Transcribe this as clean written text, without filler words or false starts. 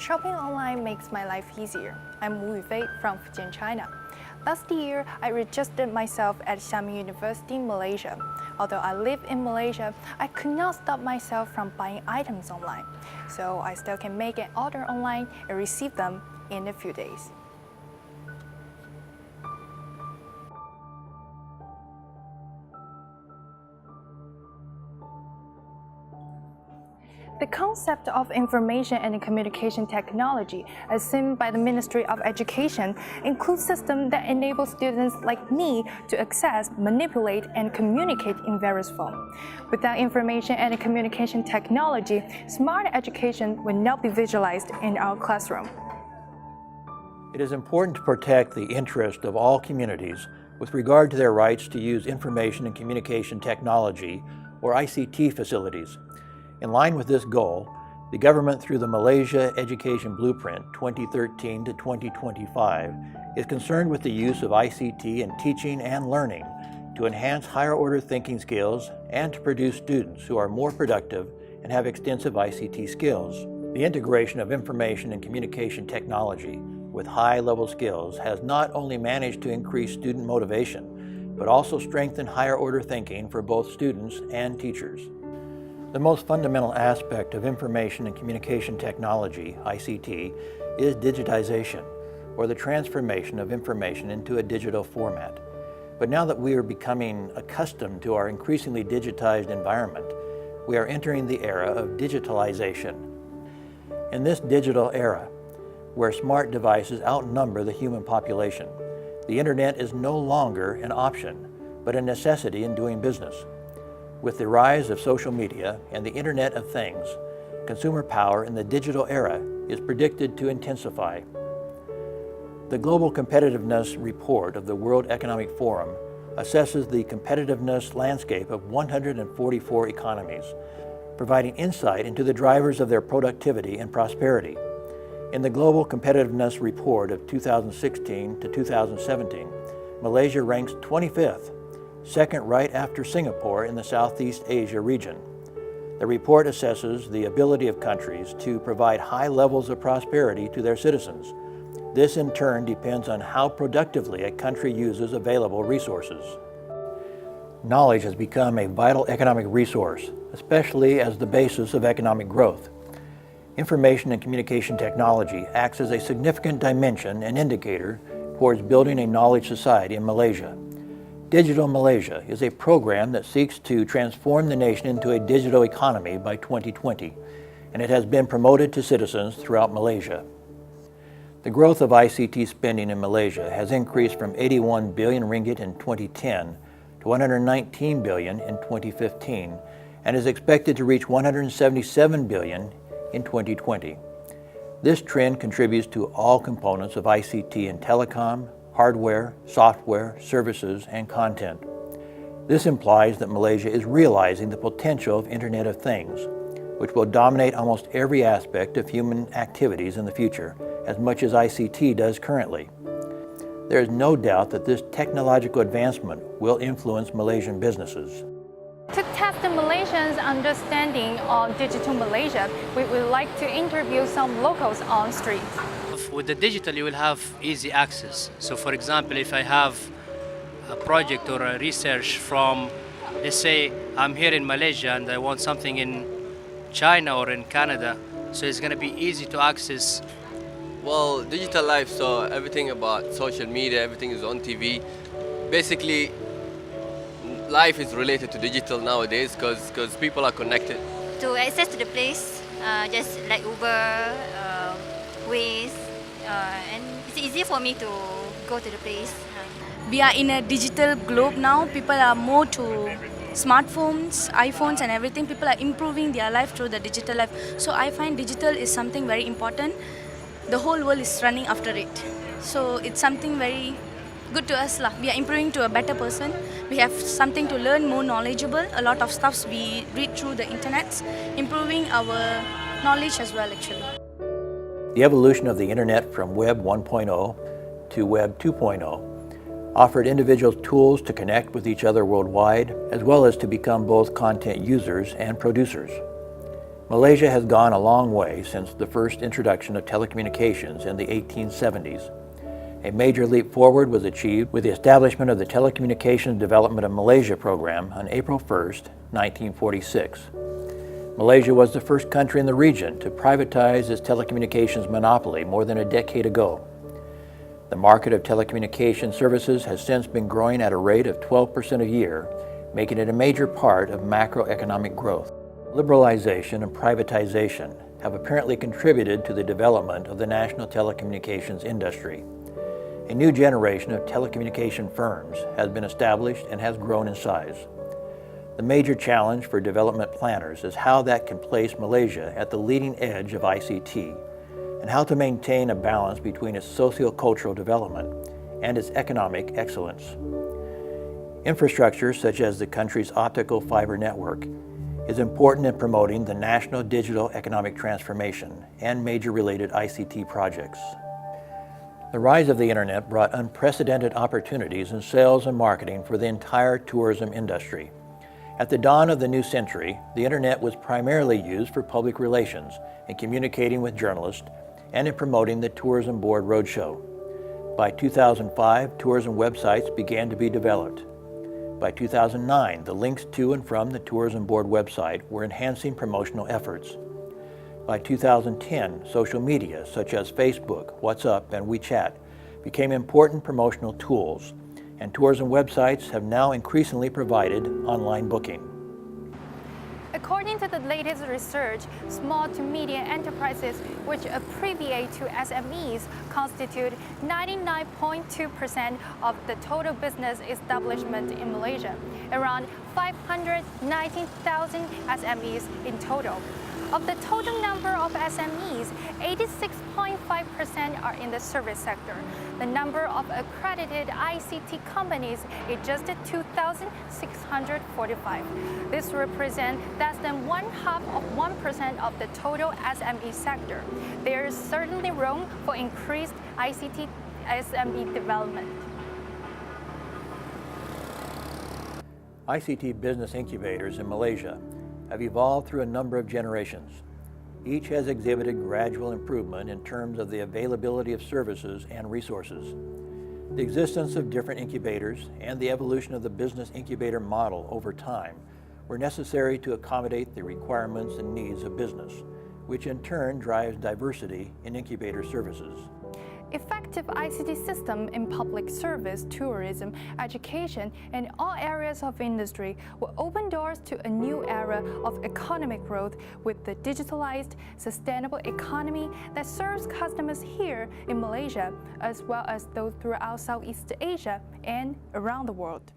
Shopping online makes my life easier. I'm Wu Yufei from Fujian, China. Last year, I registered myself at Xiamen University in Malaysia. Although I live in Malaysia, I could not stop myself from buying items online. So I still can make an order online and receive them in a few days. The concept of information and communication technology, as seen by the Ministry of Education, includes systems that enable students like me to access, manipulate, and communicate in various forms. Without information and communication technology, smart education will not be visualized in our classroom. It is important to protect the interest of all communities with regard to their rights to use information and communication technology, or ICT facilities. In line with this goal, the government, through the Malaysia Education Blueprint 2013 to 2025, is concerned with the use of ICT in teaching and learning to enhance higher order thinking skills and to produce students who are more productive and have extensive ICT skills. The integration of information and communication technology with high-level skills has not only managed to increase student motivation, but also strengthen higher order thinking for both students and teachers. The most fundamental aspect of information and communication technology, ICT, is digitization, or the transformation of information into a digital format. But now that we are becoming accustomed to our increasingly digitized environment, we are entering the era of digitalization. In this digital era, where smart devices outnumber the human population, the internet is no longer an option, but a necessity in doing business. With the rise of social media and the Internet of Things, consumer power in the digital era is predicted to intensify. The Global Competitiveness Report of the World Economic Forum assesses the competitiveness landscape of 144 economies, providing insight into the drivers of their productivity and prosperity. In the Global Competitiveness Report of 2016 to 2017, Malaysia ranks 25th, second right after Singapore in the Southeast Asia region. The report assesses the ability of countries to provide high levels of prosperity to their citizens. This in turn depends on how productively a country uses available resources. Knowledge has become a vital economic resource, especially as the basis of economic growth. Information and communication technology acts as a significant dimension and indicator towards building a knowledge society in Malaysia. Digital Malaysia is a program that seeks to transform the nation into a digital economy by 2020, and it has been promoted to citizens throughout Malaysia. The growth of ICT spending in Malaysia has increased from 81 billion ringgit in 2010 to 119 billion in 2015, and is expected to reach 177 billion in 2020. This trend contributes to all components of ICT in telecom, hardware, software, services, and content. This implies that Malaysia is realizing the potential of Internet of Things, which will dominate almost every aspect of human activities in the future, as much as ICT does currently. There is no doubt that this technological advancement will influence Malaysian businesses. To test the Malaysians' understanding of digital Malaysia, we would like to interview some locals on street. With the digital, you will have easy access. So for example, if I have a project or a research from, let's say I'm here in Malaysia and I want something in China or in Canada, so it's going to be easy to access. Well, digital life, so everything about social media, everything is on TV. Basically, life is related to digital nowadays because people are connected. To access to the place, just like Uber, Waze, and it's easy for me to go to the place. We are in a digital globe now. People are more to smartphones, iPhones and everything. People are improving their life through the digital life. So I find digital is something very important. The whole world is running after it. So it's something very good to us. We are improving to a better person. We have something to learn, more knowledgeable. A lot of stuffs we read through the internet, improving our knowledge as well actually. The evolution of the Internet from Web 1.0 to Web 2.0 offered individuals tools to connect with each other worldwide, as well as to become both content users and producers. Malaysia has gone a long way since the first introduction of telecommunications in the 1870s. A major leap forward was achieved with the establishment of the Telecommunications Development of Malaysia program on April 1st, 1946. Malaysia was the first country in the region to privatize its telecommunications monopoly more than a decade ago. The market of telecommunication services has since been growing at a rate of 12% a year, making it a major part of macroeconomic growth. Liberalization and privatization have apparently contributed to the development of the national telecommunications industry. A new generation of telecommunication firms has been established and has grown in size. The major challenge for development planners is how that can place Malaysia at the leading edge of ICT and how to maintain a balance between its socio-cultural development and its economic excellence. Infrastructure such as the country's optical fiber network is important in promoting the national digital economic transformation and major related ICT projects. The rise of the internet brought unprecedented opportunities in sales and marketing for the entire tourism industry. At the dawn of the new century, the internet was primarily used for public relations, in communicating with journalists, and in promoting the Tourism Board Roadshow. By 2005, tourism websites began to be developed. By 2009, the links to and from the Tourism Board website were enhancing promotional efforts. By 2010, social media such as Facebook, WhatsApp, and WeChat became important promotional tools, and tourism websites have now increasingly provided online booking. According to the latest research, small to medium enterprises, which abbreviate to SMEs, constitute 99.2% of the total business establishment in Malaysia, around 519,000 SMEs in total. Of the total number of SMEs, 86.5% are in the service sector. The number of accredited ICT companies is just 2,645. This represents less than 0.5% of the total SME sector. There is certainly room for increased ICT SME development. ICT business incubators in Malaysia have evolved through a number of generations. Each has exhibited gradual improvement in terms of the availability of services and resources. The existence of different incubators and the evolution of the business incubator model over time were necessary to accommodate the requirements and needs of business, which in turn drives diversity in incubator services. Effective ICT system in public service, tourism, education, and all areas of industry will open doors to a new era of economic growth with the digitalized, sustainable economy that serves customers here in Malaysia, as well as those throughout Southeast Asia and around the world.